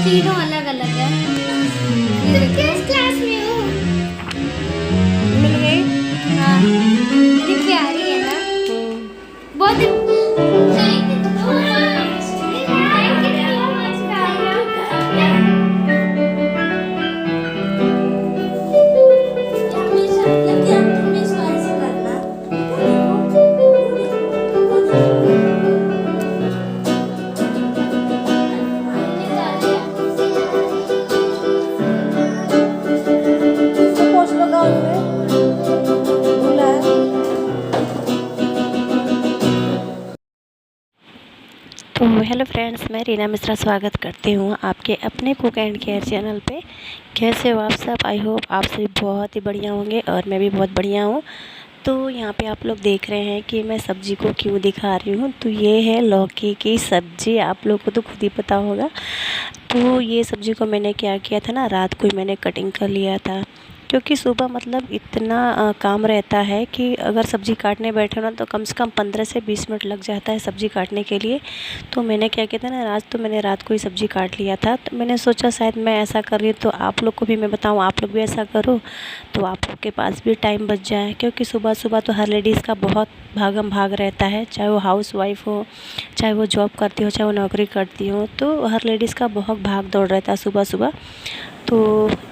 तीनों अलग अलग है। ये देखो किस क्लास में हो? मिल गई। हाँ कितनी प्यारी है ना, बहुत इसको पोछ लो गाउन में, धुला है। तो हेलो फ्रेंड्स, मैं रीना मिश्रा स्वागत करती हूँ आपके अपने कुक एंड केयर चैनल पे। कैसे हो आप सब? आई होप आप सभी बहुत ही बढ़िया होंगे और मैं भी बहुत बढ़िया हूँ। तो यहाँ पे आप लोग देख रहे हैं कि मैं सब्ज़ी को क्यों दिखा रही हूँ। तो ये है लौकी की सब्ज़ी, आप लोग को तो खुद ही पता होगा। तो ये सब्ज़ी को मैंने क्या किया था ना, रात को ही मैंने कटिंग कर लिया था, क्योंकि सुबह मतलब इतना काम रहता है कि अगर सब्ज़ी काटने बैठे ना तो कम से कम 15 से 20 मिनट लग जाता है सब्ज़ी काटने के लिए। तो मैंने क्या किया था ना, मैंने रात को ही सब्ज़ी काट लिया था। तो मैंने सोचा शायद मैं ऐसा कर रही हूँ तो आप लोग को भी मैं बताऊँ, आप लोग भी ऐसा करो तो आप लोग के पास भी टाइम बच जाए। क्योंकि सुबह सुबह तो हर लेडीज़ का बहुत भागम भाग रहता है, चाहे वो हाउस वाइफ हो, चाहे वो जॉब करती हो, चाहे वो नौकरी करती हो, तो हर लेडीज़ का बहुत भाग दौड़ रहता है सुबह सुबह। तो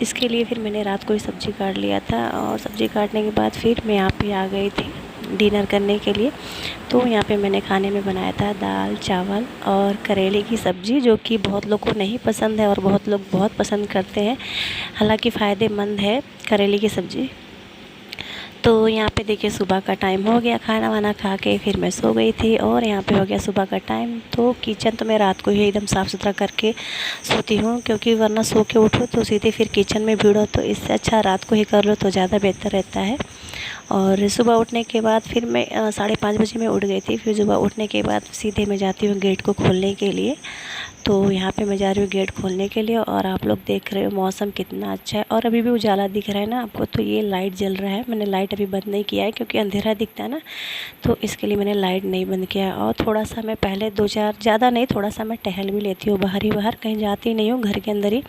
इसके लिए फिर मैंने रात को ही सब्ज़ी काट लिया था और सब्ज़ी काटने के बाद फिर मैं यहाँ पे आ गई थी डिनर करने के लिए। तो यहाँ पे मैंने खाने में बनाया था दाल चावल और करेले की सब्ज़ी, जो कि बहुत लोग को नहीं पसंद है और बहुत लोग बहुत पसंद करते हैं। हालांकि फ़ायदेमंद है करेले की सब्ज़ी। तो यहाँ पे देखिए सुबह का टाइम हो गया, खाना वाना खा के फिर मैं सो गई थी और यहाँ पे हो गया सुबह का टाइम। तो किचन तो मैं रात को ही एकदम साफ़ सुथरा करके सोती हूँ, क्योंकि वरना सो के उठो तो सीधे फिर किचन में भिड़ो, तो इससे अच्छा रात को ही कर लो तो ज़्यादा बेहतर रहता है। और सुबह उठने के बाद फिर मैं 5:30 बजे मैं उठ गई थी। फिर सुबह उठने के बाद सीधे मैं जाती हूँ गेट को खोलने के लिए। तो यहाँ पे मैं जा रही हूँ गेट खोलने के लिए और आप लोग देख रहे हो मौसम कितना अच्छा है और अभी भी उजाला दिख रहा है ना आपको। तो ये लाइट जल रहा है, मैंने लाइट अभी बंद नहीं किया है क्योंकि अंधेरा दिखता है ना, तो इसके लिए मैंने लाइट नहीं बंद किया। और थोड़ा सा मैं पहले 2-4, ज़्यादा नहीं, थोड़ा सा मैं टहल भी लेती हूँ बाहर ही बाहर, कहीं जाती नहीं हूँ, घर के अंदर ही,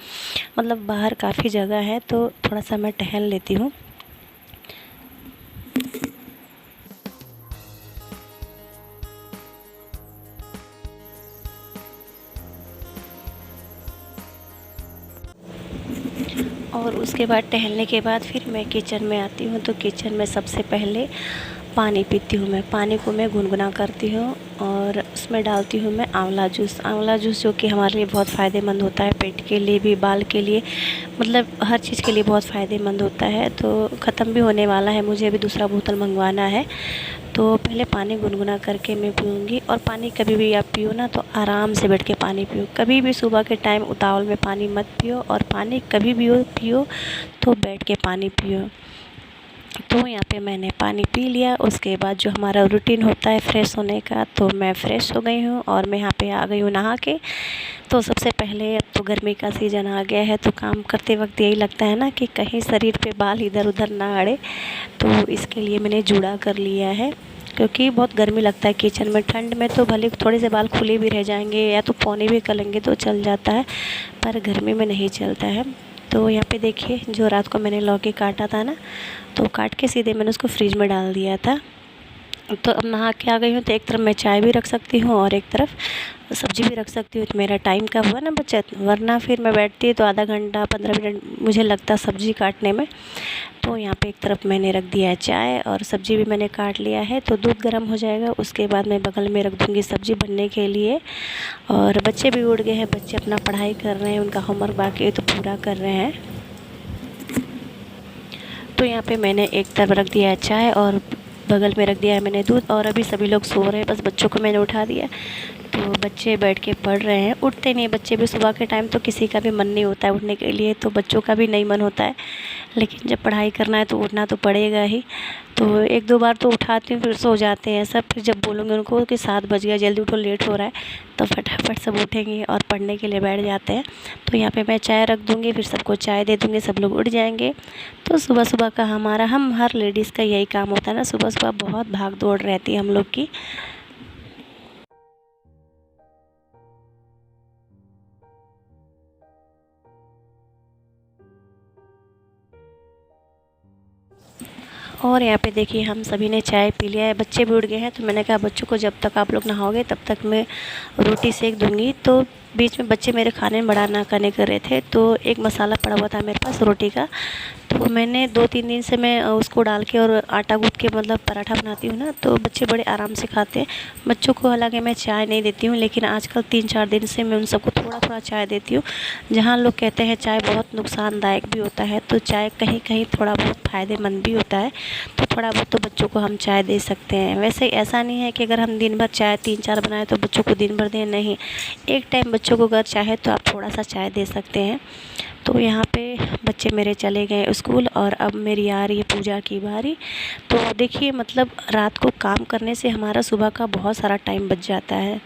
मतलब बाहर काफ़ी जगह है तो थोड़ा सा मैं टहल लेती हूँ। और उसके बाद टहलने के बाद फिर मैं किचन में आती हूँ। तो किचन में सबसे पहले पानी पीती हूँ मैं, पानी को मैं गुनगुना करती हूँ और उसमें डालती हूँ मैं आंवला जूस। आंवला जूस जो कि हमारे लिए बहुत फ़ायदेमंद होता है, पेट के लिए भी, बाल के लिए, मतलब हर चीज़ के लिए बहुत फ़ायदेमंद होता है। तो ख़त्म भी होने वाला है, मुझे अभी दूसरा बोतल मंगवाना है। तो पहले पानी गुनगुना करके मैं पीऊँगी। और पानी कभी भी आप पियो ना तो आराम से बैठ के पानी पियो, कभी भी सुबह के टाइम उतावल में पानी मत पियो। और पानी कभी भी पियो तो बैठ के पानी पियो। तो यहाँ पे मैंने पानी पी लिया। उसके बाद जो हमारा रूटीन होता है फ्रेश होने का, तो मैं फ़्रेश हो गई हूँ और मैं यहाँ पे आ गई हूँ नहा के। तो सबसे पहले, अब तो गर्मी का सीज़न आ गया है तो काम करते वक्त यही लगता है ना कि कहीं शरीर पे बाल इधर उधर ना अड़े, तो इसके लिए मैंने जूड़ा कर लिया है। क्योंकि बहुत गर्मी लगता है किचन में, ठंड में तो भले थोड़े से बाल खुले भी रह जाएंगे या तो पौने भी कर लेंगे तो चल जाता है, पर गर्मी में नहीं चलता है। तो यहाँ पे देखिए जो रात को मैंने लौकी काटा था ना, तो काट के सीधे मैंने उसको फ्रिज में डाल दिया था। तो अब नहा के आ गई हूँ तो एक तरफ मैं चाय भी रख सकती हूँ और एक तरफ सब्ज़ी भी रख सकती हूँ। तो मेरा टाइम का हुआ ना बचत, वरना फिर मैं बैठती तो आधा घंटा 15 मिनट मुझे लगता सब्ज़ी काटने में। तो यहाँ पे एक तरफ मैंने रख दिया है चाय और सब्ज़ी भी मैंने काट लिया है। तो दूध गर्म हो जाएगा, उसके बाद मैं बगल में रख दूँगी सब्ज़ी बनने के लिए। और बच्चे भी उठ गए हैं, बच्चे अपना पढ़ाई कर रहे हैं, उनका होमवर्क बाकी है तो पूरा कर रहे हैं। तो यहाँ पे मैंने एक तरफ रख दिया है चाय और बगल में रख दिया है मैंने दूध। और अभी सभी लोग सो रहे हैं, बस बच्चों को मैंने उठा दिया। तो बच्चे बैठ के पढ़ रहे हैं, उठते नहीं बच्चे भी सुबह के टाइम, तो किसी का भी मन नहीं होता है उठने के लिए, तो बच्चों का भी नहीं मन होता है। लेकिन जब पढ़ाई करना है तो उठना तो पड़ेगा ही। तो 1-2 बार तो उठाती हूँ, फिर सो जाते हैं सब। फिर जब बोलूँगी उनको कि 7 बज गया जल्दी उठो लेट हो रहा है, तो फटाफट सब उठेंगे और पढ़ने के लिए बैठ जाते हैं। तो यहाँ पे मैं चाय रख दूँगी, फिर सबको चाय दे दूँगी, सब लोग उठ जाएंगे। तो सुबह सुबह का हम हर लेडीज़ का यही काम होता है ना, सुबह सुबह बहुत भाग दौड़ रहती है हम लोग की। और यहाँ पे देखिए हम सभी ने चाय पी लिया है, बच्चे भी उठ गए हैं। तो मैंने कहा बच्चों को जब तक आप लोग नहाओगे तब तक मैं रोटी सेक दूँगी। तो बीच में बच्चे मेरे खाने में बड़ा नाकानी कर रहे थे, तो एक मसाला पड़ा हुआ था मेरे पास रोटी का, तो मैंने 2-3 दिन से मैं उसको डाल के और आटा गूँथ के मतलब पराठा बनाती हूँ ना, तो बच्चे बड़े आराम से खाते हैं। बच्चों को हालांकि मैं चाय नहीं देती हूँ, लेकिन आजकल 3-4 दिन से मैं उन सबको थोड़ा थोड़ा चाय देती हूँ। जहाँ लोग कहते हैं चाय बहुत नुकसानदायक भी होता है, तो चाय कहीं कहीं थोड़ा बहुत फ़ायदेमंद भी होता है, तो थोड़ा बहुत तो बच्चों को हम चाय दे सकते हैं। वैसे ऐसा नहीं है कि अगर हम दिन भर चाय 3-4 बनाएं तो बच्चों को दिन भर दें, नहीं, एक टाइम बच्चों को अगर चाहे तो आप थोड़ा सा चाय दे सकते हैं। तो यहाँ पे बच्चे मेरे चले गए स्कूल और अब मेरी आ रही है पूजा की बारी। तो देखिए मतलब रात को काम करने से हमारा सुबह का बहुत सारा टाइम बच जाता है।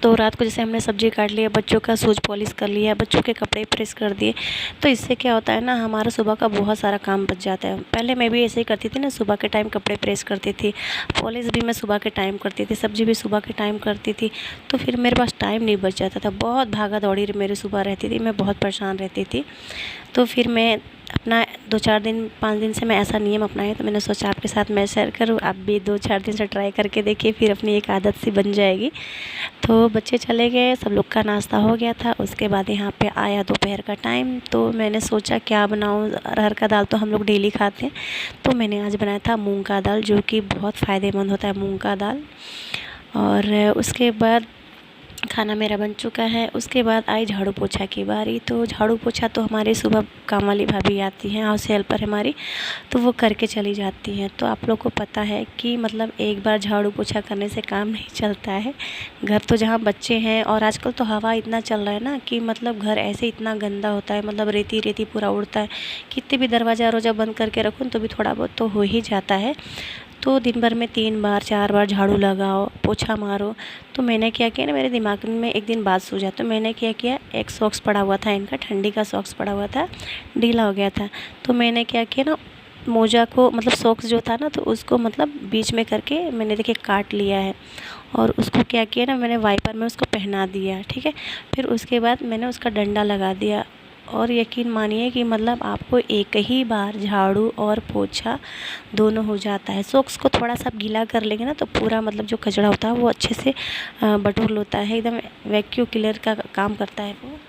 तो रात को जैसे हमने सब्ज़ी काट लिया, बच्चों का शूज़ पॉलिश कर लिया, बच्चों के कपड़े प्रेस कर दिए, तो इससे क्या होता है ना, हमारा सुबह का बहुत सारा काम बच जाता है। पहले मैं भी ऐसे ही करती थी ना, सुबह के टाइम कपड़े प्रेस करती थी, पॉलिश भी मैं सुबह के टाइम करती थी, सब्ज़ी भी सुबह के टाइम करती थी, तो फिर मेरे पास टाइम नहीं बच जाता था। बहुत भागा दौड़ी मेरी सुबह रहती थी, मैं बहुत परेशान रहती थी। तो फिर मैं अपना 2-4 दिन 5 दिन से मैं ऐसा नियम अपनाया, तो मैंने सोचा आपके साथ मैं शेयर करूँ, आप भी 2-4 दिन से ट्राई करके देखिए, फिर अपनी एक आदत सी बन जाएगी। तो बच्चे चले गए, सब लोग का नाश्ता हो गया था। उसके बाद यहाँ पे आया दोपहर का टाइम, तो मैंने सोचा क्या बनाऊँ, अरहर का दाल तो हम लोग डेली खाते हैं, तो मैंने आज बनाया था मूंग का दाल, जो कि बहुत फ़ायदेमंद होता है मूंग का दाल। और उसके बाद खाना मेरा बन चुका है। उसके बाद आई झाड़ू पोछा की बारी। तो झाड़ू पोछा तो हमारे सुबह काम वाली भाभी आती हैं, हाउस हेल्पर हमारी, तो वो करके चली जाती हैं। तो आप लोग को पता है कि मतलब एक बार झाड़ू पोछा करने से काम नहीं चलता है। घर तो जहाँ बच्चे हैं, और आजकल तो हवा इतना चल रहा है ना कि मतलब घर ऐसे इतना गंदा होता है, मतलब रेती रेती पूरा उड़ता है। कितने भी दरवाज़ा रोज़ा बंद करके रखूँ तो भी थोड़ा बहुत तो हो ही जाता है। तो दिन भर में 3 बार 4 बार झाड़ू लगाओ, पोछा मारो। तो मैंने क्या किया ना, मेरे दिमाग में एक दिन बात सूझा, तो मैंने क्या किया, एक सॉक्स पड़ा हुआ था इनका, ठंडी का सॉक्स पड़ा हुआ था, ढीला हो गया था। तो मैंने क्या किया ना, मोजा को मतलब सॉक्स जो था ना, तो उसको मतलब बीच में करके मैंने देखिए काट लिया है, और उसको क्या किया ना, मैंने वाइपर में उसको पहना दिया, ठीक है। फिर उसके बाद मैंने उसका डंडा लगा दिया, और यकीन मानिए कि मतलब आपको एक ही बार झाड़ू और पोछा दोनों हो जाता है। सॉक्स को थोड़ा सा गीला कर लेंगे ना, तो पूरा मतलब जो कचरा होता है वो अच्छे से बटोर लेता है, एकदम वैक्यूम क्लीनर का काम करता है वो।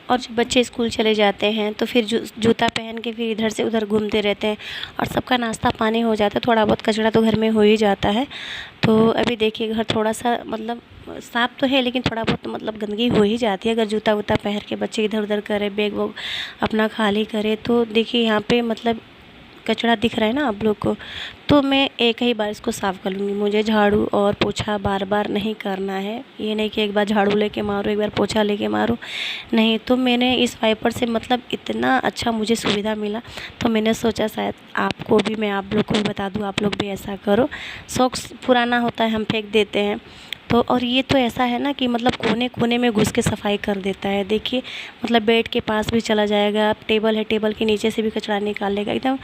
और जब बच्चे स्कूल चले जाते हैं तो फिर जूता पहन के फिर इधर से उधर घूमते रहते हैं, और सबका नाश्ता पानी हो जाता है, थोड़ा बहुत कचरा तो घर में हो ही जाता है। तो अभी देखिए घर थोड़ा सा मतलब साफ़ तो है, लेकिन थोड़ा बहुत तो मतलब गंदगी हो ही जाती है। अगर जूता वूता पहन के बच्चे इधर उधर करे, बैग वोग अपना खाली करे, तो देखिए यहाँ पे मतलब कचरा दिख रहा है ना आप लोग को। तो मैं एक ही बार इसको साफ़ कर लूँगी, मुझे झाड़ू और पोछा बार बार नहीं करना है। ये नहीं कि एक बार झाड़ू लेके मारो, एक बार पोछा लेके मारो, नहीं। तो मैंने इस वाइपर से मतलब इतना अच्छा मुझे सुविधा मिला, तो मैंने सोचा शायद आपको भी मैं आप लोग को भी बता दूँ, आप लोग भी ऐसा करो। सॉक्स पुराना होता है हम फेंक देते हैं, तो और ये तो ऐसा है ना कि मतलब कोने कोने में घुस के सफाई कर देता है। देखिए मतलब बेड के पास भी चला जाएगा, टेबल है, टेबल के नीचे से भी कचरा निकाल लेगा, एकदम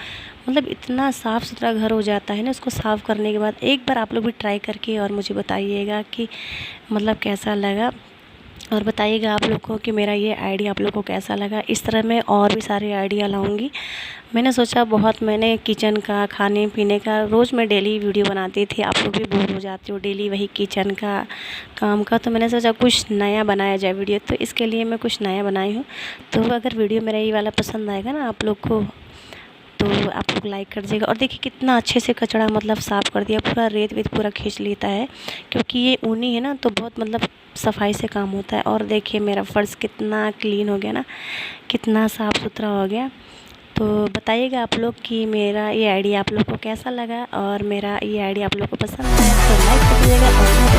मतलब इतना साफ़ सुथरा घर हो जाता है ना। इसको साफ़ करने के बाद एक बार आप लोग भी ट्राई करके और मुझे बताइएगा कि मतलब कैसा लगा, और बताइएगा आप लोग को कि मेरा ये आइडिया आप लोग को कैसा लगा। इस तरह मैं और भी सारे आइडिया लाऊंगी। मैंने सोचा बहुत, मैंने किचन का, खाने पीने का, रोज़ मैं डेली वीडियो बनाती थी, आप लोग भी बोर हो जाते हो डेली वही किचन का काम का, तो मैंने सोचा कुछ नया बनाया जाए वीडियो, तो इसके लिए मैं कुछ नया बनाई हूँ। तो अगर वीडियो मेरा ये वाला पसंद आएगा ना आप लोग को, तो आप लोग लाइक कर दीजिएगा। और देखिए कितना अच्छे से कचरा मतलब साफ़ कर दिया, पूरा रेत वेत पूरा खींच लेता है, क्योंकि ये ऊनी है ना, तो बहुत मतलब सफाई से काम होता है। और देखिए मेरा फ़र्श कितना क्लीन हो गया ना, कितना साफ़ सुथरा हो गया। तो बताइएगा आप लोग कि मेरा ये आइडिया आप लोग को कैसा लगा, और मेरा ये आइडिया आप लोग को पसंद आया तो लाइक कर दीजिएगा, और